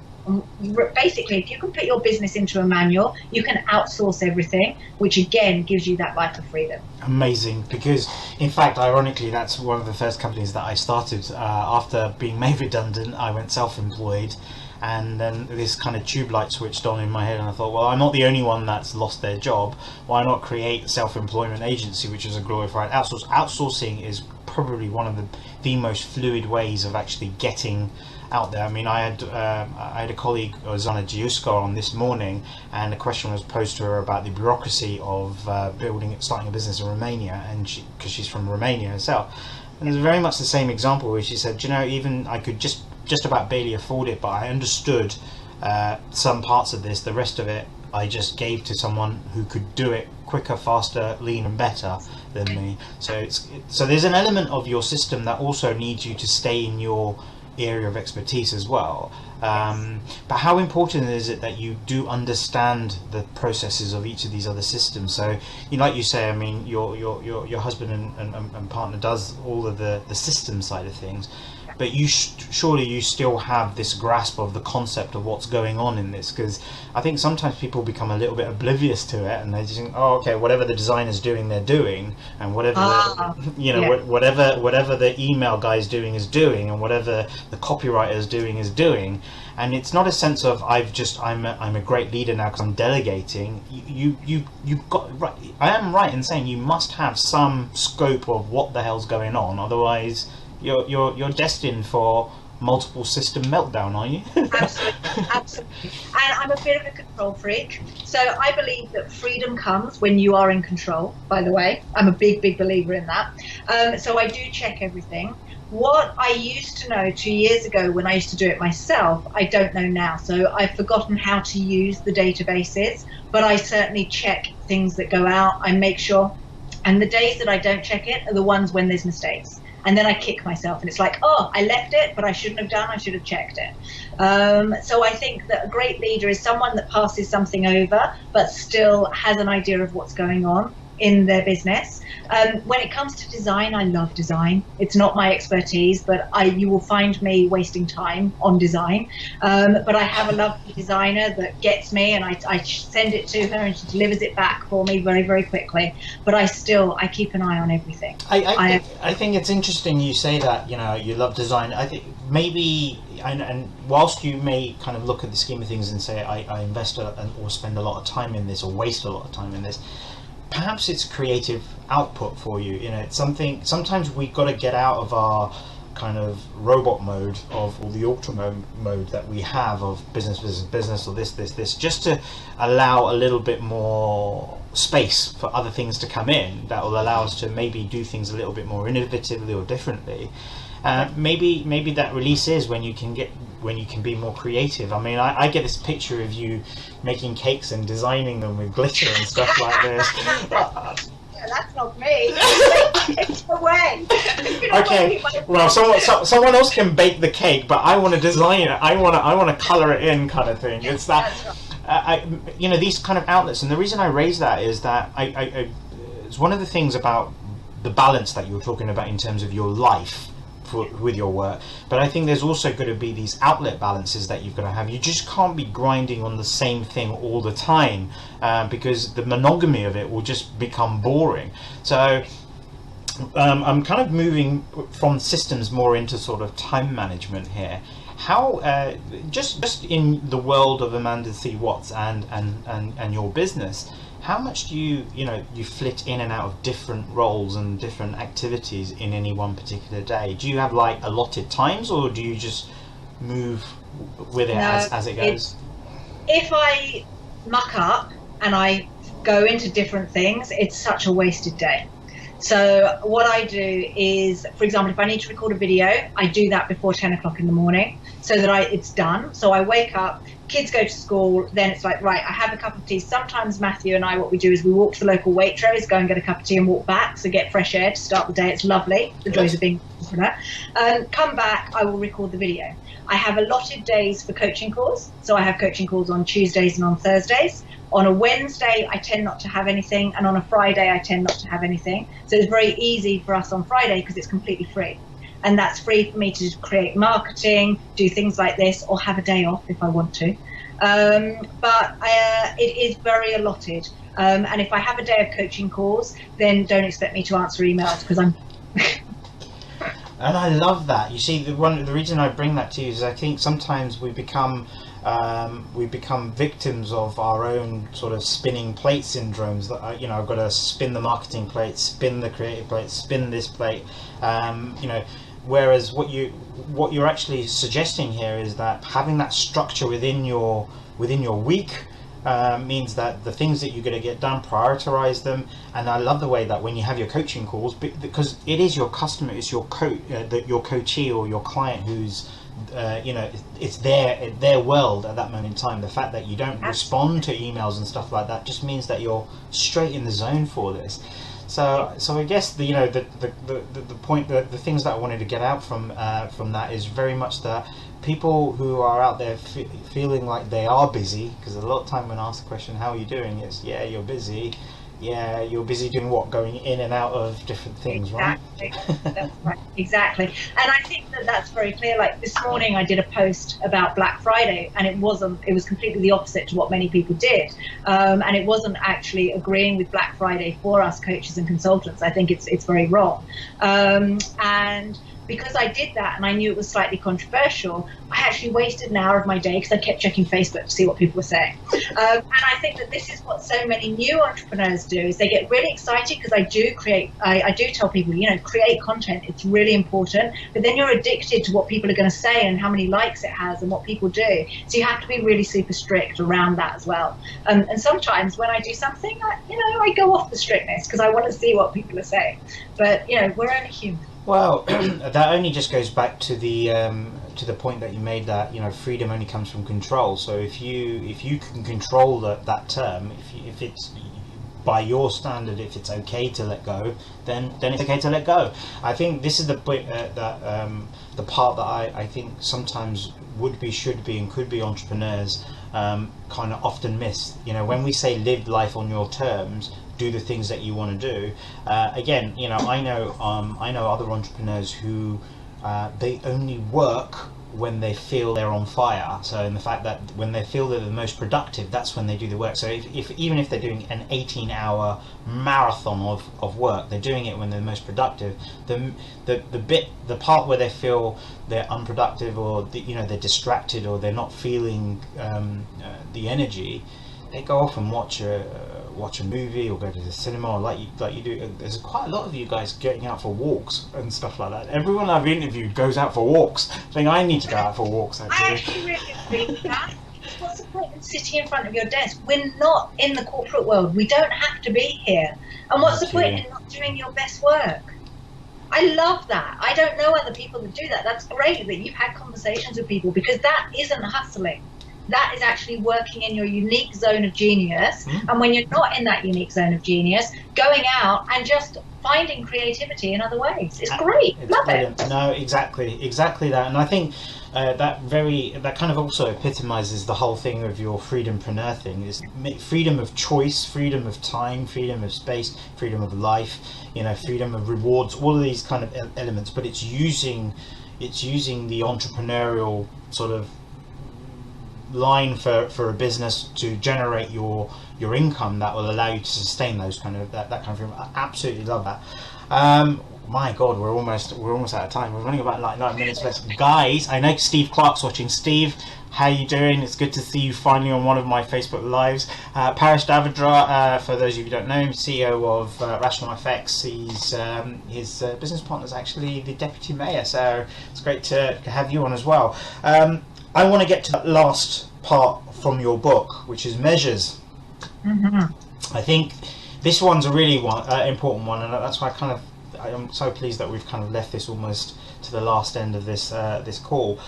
S2: Basically, if you can put your business into a manual, you can outsource everything, which again gives you that life of freedom.
S1: Amazing, because in fact, ironically, that's one of the first companies that I started. After being made redundant, I went self-employed, and then this kind of tube light switched on in my head, and I thought, well, I'm not the only one that's lost their job. Why not create a self-employment agency, which is a glorified outsource? Outsourcing is probably one of the most fluid ways of actually getting out there. I mean, I had a colleague, Zana Giuska, on this morning, and a question was posed to her about the bureaucracy of starting a business in Romania, and because she's from Romania herself. And it's very much the same example where she said, you know, even I could just about barely afford it, but I understood some parts of this. The rest of it I just gave to someone who could do it quicker, faster, leaner and better than me. So there's an element of your system that also needs you to stay in your area of expertise as well. But how important is it that you do understand the processes of each of these other systems? So, like you say, I mean, your husband and partner does all of the system side of things, but you surely you still have this grasp of the concept of what's going on in this, because I think sometimes people become a little bit oblivious to it, and they just think, oh, okay, whatever the designer's doing, they're doing, and whatever whatever the email guy's doing is doing, and whatever the copywriter is doing. And it's not a sense of I'm a great leader now because I'm delegating. You've got right. I am right in saying you must have some scope of what the hell's going on, otherwise you're destined for multiple system meltdown, are you? Absolutely.
S2: And I'm a bit of a control freak, so I believe that freedom comes when you are in control. By the way, I'm a big believer in that. So I do check everything. What I used to know 2 years ago when I used to do it myself, I don't know now. So I've forgotten how to use the databases, but I certainly check things that go out. I make sure, and the days that I don't check it are the ones when there's mistakes. And then I kick myself, and it's like, oh, I left it, but I shouldn't have done. I should have checked it. So I think that a great leader is someone that passes something over, but still has an idea of what's going on in their business. When it comes to design, I love design. It's not my expertise, but you will find me wasting time on design. But I have a lovely designer that gets me, and I send it to her, and she delivers it back for me very quickly. But I keep an eye on everything.
S1: I think it's interesting you say that, you love design. I think maybe, and whilst you may kind of look at the scheme of things and say, I invest or spend a lot of time in this or waste a lot of time in this, perhaps it's creative output for you. It's something, sometimes we've got to get out of our kind of robot mode or the auto mode that we have of business or this, just to allow a little bit more space for other things to come in that will allow us to maybe do things a little bit more innovatively or differently. Maybe that release is when you can be more creative. I mean, I get this picture of you making cakes and designing them with glitter and stuff like this.
S2: Yeah, that's not me. It's away.
S1: Okay, well, someone else can bake the cake, but I want to design it. I want to color it in, kind of thing. It's that, these kind of outlets, and the reason I raise that is that it's one of the things about the balance that you were talking about in terms of your life with your work, but I think there's also going to be these outlet balances that you've got to have. You just can't be grinding on the same thing all the time, because the monogamy of it will just become boring. So I'm kind of moving from systems more into sort of time management here. How just in the world of Amanda C. Watts and your business, how much do you flit in and out of different roles and different activities in any one particular day? Do you have like allotted times, or do you just move with it as it goes?
S2: If I muck up and I go into different things, it's such a wasted day. So what I do is, for example, if I need to record a video, I do that before 10 o'clock in the morning so that it's done. So I wake up, kids go to school, then it's like, right, I have a cup of tea. Sometimes Matthew and I, what we do is we walk to the local Waitrose, go and get a cup of tea and walk back, so get fresh air to start the day. It's lovely, the joys of being an entrepreneur. Come back, I will record the video. I have allotted days for coaching calls. So I have coaching calls on Tuesdays and on Thursdays. On a Wednesday, I tend not to have anything, and on a Friday, I tend not to have anything. So it's very easy for us on Friday because it's completely free. And that's free for me to create marketing, do things like this, or have a day off if I want to. But it is very allotted. And if I have a day of coaching calls, then don't expect me to answer emails because I'm...
S1: And I love that. You see, the reason I bring that to you is I think sometimes we become victims of our own sort of spinning plate syndromes. That I've got to spin the marketing plate, spin the creative plate, spin this plate. Whereas what you're actually suggesting here is that having that structure within your week means that the things that you're going to get done, prioritize them. And I love the way that when you have your coaching calls, because it is your customer, it's your your coachee or your client who's it's their world at that moment in time. The fact that you don't respond to emails and stuff like that just means that you're straight in the zone for this. So I guess the point, the things that I wanted to get out from that is very much that people who are out there feeling like they are busy, because a lot of time when asked the question, how are you doing, it's you're busy. Yeah, you're busy doing what? Going in and out of different things,
S2: exactly. Right? That's right, exactly. And I think that's very clear. Like this morning I did a post about Black Friday, and it was completely the opposite to what many people did. And it wasn't actually agreeing with Black Friday for us coaches and consultants. I think it's very wrong. And because I did that and I knew it was slightly controversial, I actually wasted an hour of my day because I kept checking Facebook to see what people were saying. And I think that this is what so many new entrepreneurs do, is they get really excited because I do tell people, create content, it's really important, but then you're addicted to what people are going to say and how many likes it has and what people do. So you have to be really super strict around that as well. And sometimes when I do something, I go off the strictness because I want to see what people are saying. But, we're only human.
S1: Well, that only just goes back to the point that you made, that freedom only comes from control. So if you can control that term, if it's by your standard, if it's okay to let go, then it's okay to let go. I think this is the point the part that I think sometimes would be, should be, and could be entrepreneurs kind of often miss. When we say live life on your terms, do the things that you want to do. Again, I know other entrepreneurs who they only work when they feel they're on fire. So in the fact that when they feel they're the most productive, that's when they do the work. So even if they're doing an 18-hour marathon of work, they're doing it when they're the most productive. The part where they feel they're unproductive, or they're distracted, or they're not feeling the energy, they go off and watch a movie or go to the cinema, or like you do. There's quite a lot of you guys getting out for walks and stuff like that. Everyone I've interviewed goes out for walks. I think I need to go out for walks, actually.
S2: I actually really agree with that. What's the point in sitting in front of your desk? We're not in the corporate world. We don't have to be here. And what's the point in not doing your best work? I love that. I don't know other people that do that. That's great that you've had conversations with people, because that isn't hustling. That is actually working in your unique zone of genius. And when you're not in that unique zone of genius, going out and just finding creativity in other ways. It's great. Love
S1: brilliant.
S2: it.
S1: No, exactly that. And I think that kind of also epitomizes the whole thing of your freedompreneur thing, is freedom of choice, freedom of time, freedom of space, freedom of life, freedom of rewards, all of these kind of elements. But it's using the entrepreneurial sort of line for a business to generate your income that will allow you to sustain those kind of that kind of thing. I absolutely love that. My God, we're almost out of time. We're running about like 9 minutes left. Guys, I know Steve Clark's watching. Steve, how you doing? It's good to see you finally on one of my Facebook lives. Paresh Davadra, for those of you who don't know him, CEO of Rational FX. His business partner is actually the deputy mayor, so it's great to have you on as well. I want to get to that last part from your book, which is measures. I think this one's a really important one, and that's why I'm so pleased that we've kind of left this almost to the last end of this this call.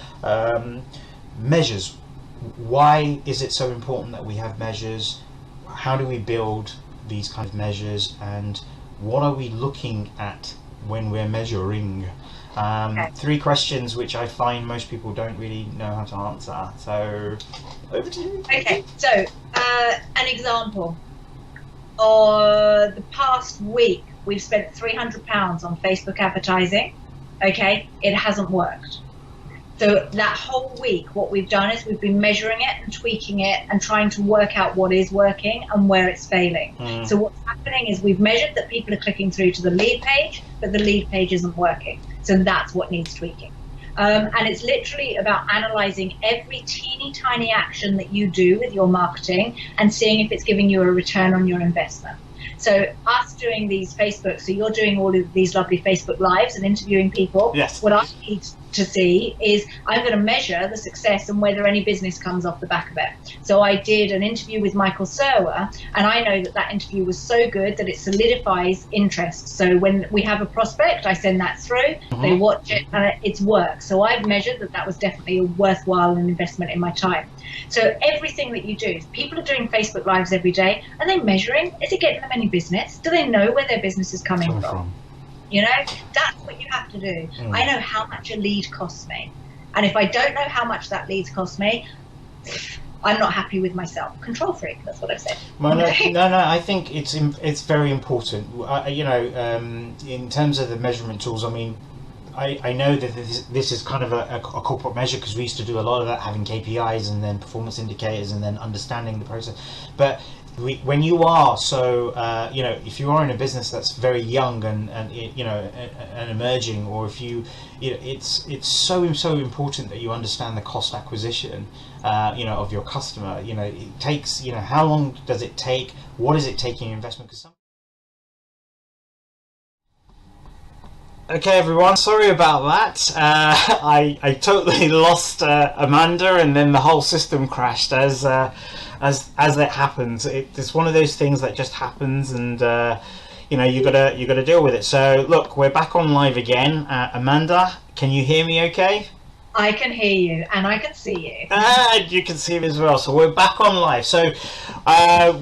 S1: Measures. Why is it so important that we have measures? How do we build these kind of measures, and what are we looking at when we're measuring? Three questions which I find most people don't really know how to answer. So over to you.
S2: Okay, so an example. The past week we've spent £300 on Facebook advertising. Okay, it hasn't worked. So that whole week what we've done is we've been measuring it and tweaking it and trying to work out what is working and where it's failing. So what's happening is we've measured that people are clicking through to the lead page, but the lead page isn't working. So that's what needs tweaking. And it's literally about analysing every teeny tiny action that you do with your marketing and seeing if it's giving you a return on your investment. So us doing these Facebook, so you're doing all of these lovely Facebook lives and interviewing people.
S1: Yes.
S2: What I need to see is I'm going to measure the success and whether any business comes off the back of it. So I did an interview with Michael Serwer, and I know that interview was so good that it solidifies interest. So when we have a prospect, I send that through, they watch it, and it's work. So I've measured that was definitely a worthwhile investment in my time. So everything that you do, people are doing Facebook lives every day. Are they measuring? Is it getting them any business? Do they know where their business is coming from? You know, that's what you have to do. I know how much a lead costs me. And if I don't know how much that lead costs me, I'm not happy with myself. Control freak, that's what I've said.
S1: Well, no, I think it's very important. In terms of the measurement tools, I mean, I know that this is kind of a corporate measure, because we used to do a lot of that, having KPIs and then performance indicators and then understanding the process. But when you are if you are in a business that's very young and emerging, or if it's so important that you understand the cost acquisition of your customer. It takes, how long does it take? What is it taking investment? Okay, everyone, sorry about that. I totally lost Amanda, and then the whole system crashed as that happens. It's one of those things that just happens, and you gotta deal with it. So look, we're back on live again. Amanda, can you hear me okay?
S2: I can hear you, and I can see you.
S1: And you can see me as well. So we're back on live. So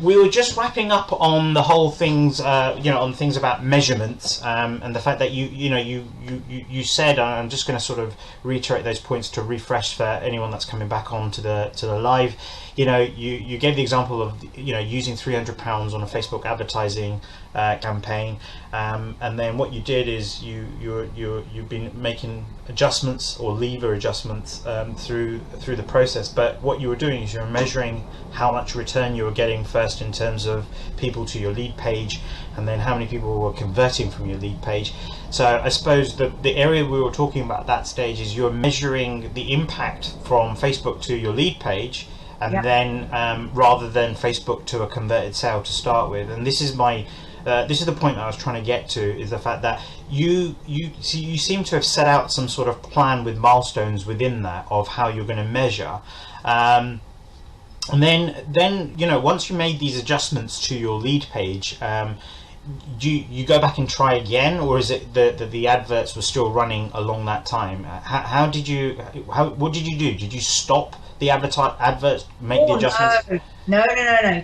S1: we were just wrapping up on the whole things, on things about measurements, and the fact that you said, I'm just going to sort of reiterate those points to refresh for anyone that's coming back on to the live. You gave the example of using £300 on a Facebook advertising campaign, and then what you did is you've been making adjustments or lever adjustments through the process. But what you were doing is you're measuring how much return you were getting first in terms of people to your lead page, and then how many people were converting from your lead page. So I suppose the area we were talking about at that stage is you're measuring the impact from Facebook to your lead page, and then rather than Facebook to a converted sale to start with. And this is the point that I was trying to get to, is the fact that you seem to have set out some sort of plan with milestones within that of how you're going to measure, and then once you made these adjustments to your lead page, do you go back and try again, or is it that the adverts were still running along that time? What did you do? Did you stop the adverts, make the adjustments?
S2: No.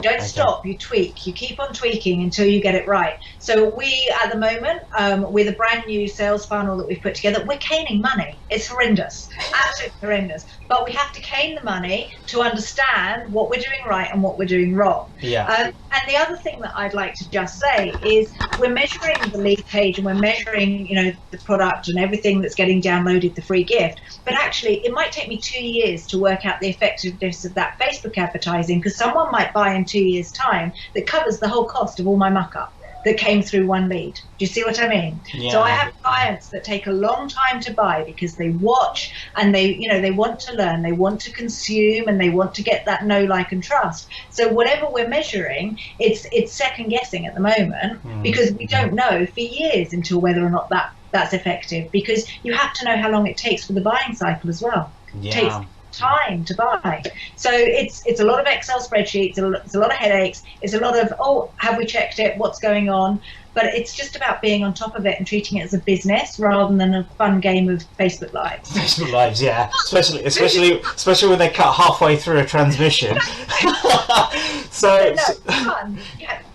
S2: Don't stop. You tweak. You keep on tweaking until you get it right. So we, at the moment, with a brand new sales funnel that we've put together, we're caning money. It's horrendous, absolutely horrendous. But we have to cane the money to understand what we're doing right and what we're doing wrong.
S1: Yeah.
S2: And the other thing that I'd like to just say is we're measuring the lead page, and we're measuring, the product and everything that's getting downloaded, the free gift. But actually, it might take me 2 years to work out the effectiveness of that Facebook advertising, because someone might buy in 2 years' time that covers the whole cost of all my muck up. that came through one lead. Do you see what I mean?
S1: Yeah.
S2: So I have clients that take a long time to buy because they watch and they want to learn, they want to consume, and they want to get that know, like, and trust. So whatever we're measuring, it's second guessing at the moment because we don't know for years until whether or not that's effective, because you have to know how long it takes for the buying cycle as well.
S1: Yeah.
S2: It takes time to buy. So it's a lot of Excel spreadsheets, it's a lot of headaches, it's a lot of, oh, have we checked it, what's going on? But it's just about being on top of it and treating it as a business rather than a fun game of Facebook Lives.
S1: Facebook Lives, yeah. Especially when they cut halfway through a transmission. So
S2: fun.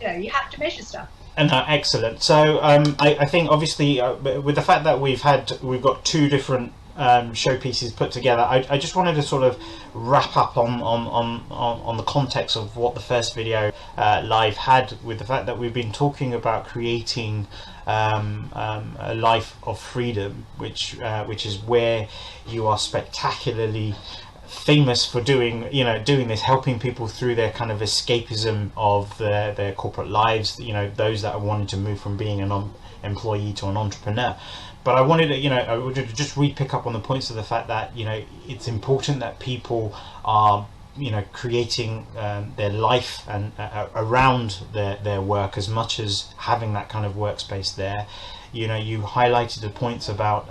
S2: You have to measure stuff.
S1: Excellent. So I think obviously with the fact that we've got two different showpieces put together, I just wanted to sort of wrap up on the context of what the first video live had, with the fact that we've been talking about creating a life of freedom, which is where you are spectacularly famous for doing this, helping people through their kind of escapism of their corporate lives, those that are wanting to move from being an employee to an entrepreneur. But I wanted to just pick up on the points of the fact that it's important that people are creating their life and around their work, as much as having that kind of workspace there. You highlighted the points about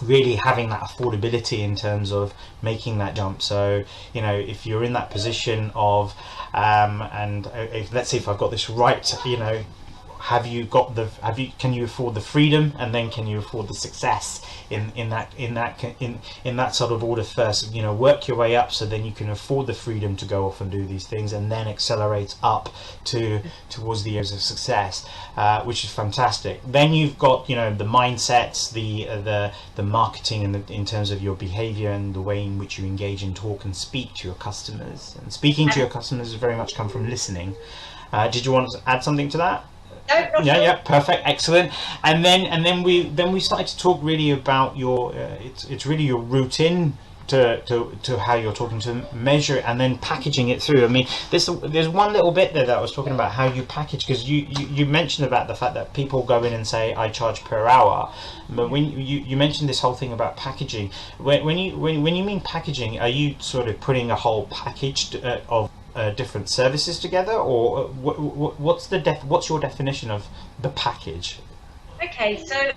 S1: really having that affordability in terms of making that jump. So if you're in that position of let's see if I've got this right, can you afford the freedom, and then can you afford the success in that sort of order first? Work your way up so then you can afford the freedom to go off and do these things, and then accelerate up towards the areas of success, which is fantastic. Then you've got the mindsets, the marketing, and in terms of your behavior and the way in which you engage and talk and speak to your customers. And speaking to your customers has very much come from listening. Did you want to add something to that?
S2: No,
S1: yeah, perfect, excellent. And then we started to talk really about your it's really your routine to how you're talking to measure and then packaging it through. I mean, there's one little bit there that I was talking about how you package, because you mentioned about the fact that people go in and say I charge per hour, but when you mentioned this whole thing about packaging, when you mean packaging, are you sort of putting a whole package of different services together, or what's your definition of the package?
S2: Okay, so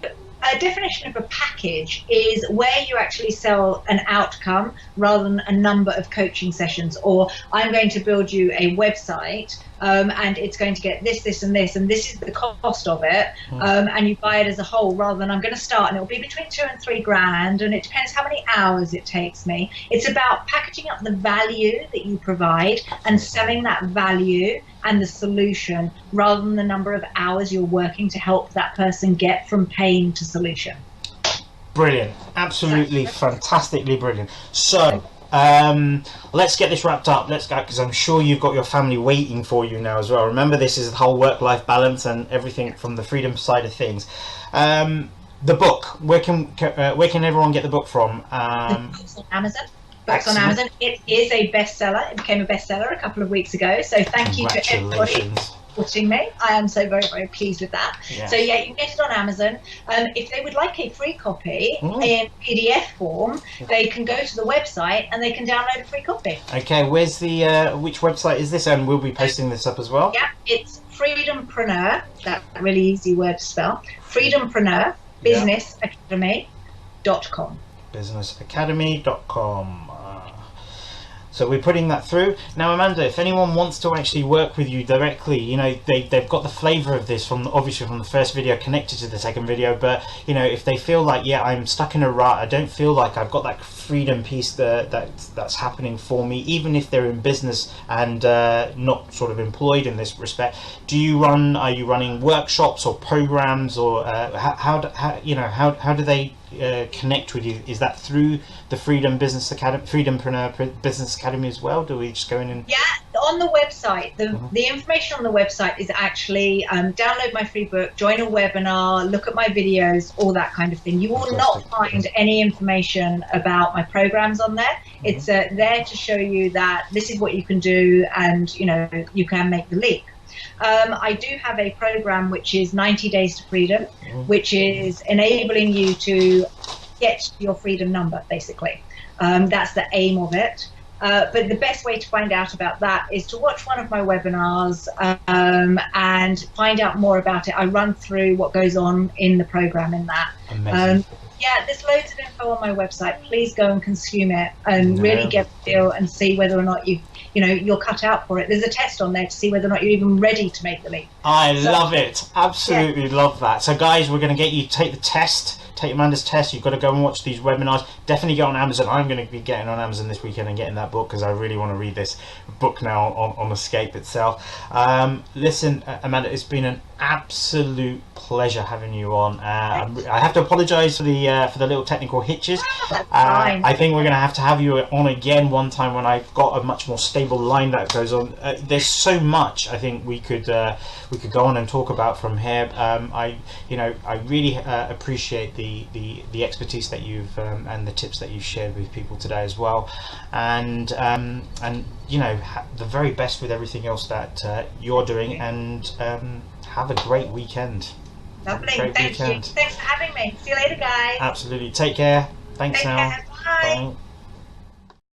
S2: a definition of a package is where you actually sell an outcome rather than a number of coaching sessions, or I'm going to build you a website and it's going to get this, this and this, and this is the cost of it, and you buy it as a whole, rather than I'm going to start and it'll be between $2,000 and $3,000 and it depends how many hours it takes me. It's about packaging up the value that you provide and selling that value and the solution rather than the number of hours you're working to help that person get from pain to solution.
S1: Brilliant, absolutely fantastically brilliant. So let's get this wrapped up. Let's go, because I'm sure you've got your family waiting for you now as well. Remember, this is the whole work-life balance and everything from the freedom side of things. The book, where can everyone get the book from?
S2: The book's on Amazon. On Amazon. It is a bestseller. It became a bestseller a couple of weeks ago. So thank you to everybody supporting me. I am so very, very pleased with that. Yeah. So yeah, you can get it on Amazon. If they would like a free copy in PDF form, they can go to the website and they can download a free copy. Okay,
S1: where's the which website is this? And we'll be posting this up as well.
S2: Yeah, it's Freedompreneur. That really easy word to spell. Freedompreneur businessacademy.com.
S1: businessacademy.com. So we're putting that through. Now, Amanda, if anyone wants to actually work with you directly, they've got the flavour of this obviously from the first video connected to the second video, but if they feel like, yeah, I'm stuck in a rut, I don't feel like I've got that freedom piece that's happening for me, even if they're in business and not sort of employed in this respect, are you running workshops or programs, or how do they connect with you? Is that through the Freedompreneur Business Academy as well? Do we just go in and...
S2: Yeah, on the website, the information on the website is actually download my free book, join a webinar, look at my videos, all that kind of thing. You will not find any information about my programs on there. It's there to show you that this is what you can do, and you can make the leap. I do have a program which is 90 Days to Freedom, which is enabling you to get your freedom number, basically. That's the aim of it. But the best way to find out about that is to watch one of my webinars and find out more about it. I run through what goes on in the program in that.
S1: Amazing.
S2: Yeah, there's loads of info on my website. Please go and consume it and really get the feel and see whether or not you're cut out for it. There's a test on there to see whether or not you're even ready to make the leap.
S1: I love it. Absolutely love that. So guys, we're going to get you to take the test. Take Amanda's test. You've got to go and watch these webinars. Definitely get on Amazon. I'm going to be getting on Amazon this weekend and getting that book because I really want to read this book now on Escape itself. Listen, Amanda, it's been an absolute pleasure having you on. I have to apologise for the little technical hitches. I think we're going to have you on again one time when I've got a much more stable line that goes on. There's so much I think we could go on and talk about from here. I really appreciate the expertise that you've and the tips that you've shared with people today as well, and the very best with everything else that you're doing, and have a great weekend.
S2: Lovely. Thank you. Thanks for having me. See you later, guys.
S1: Absolutely. Take care. Thanks now.
S2: Bye.
S1: Bye.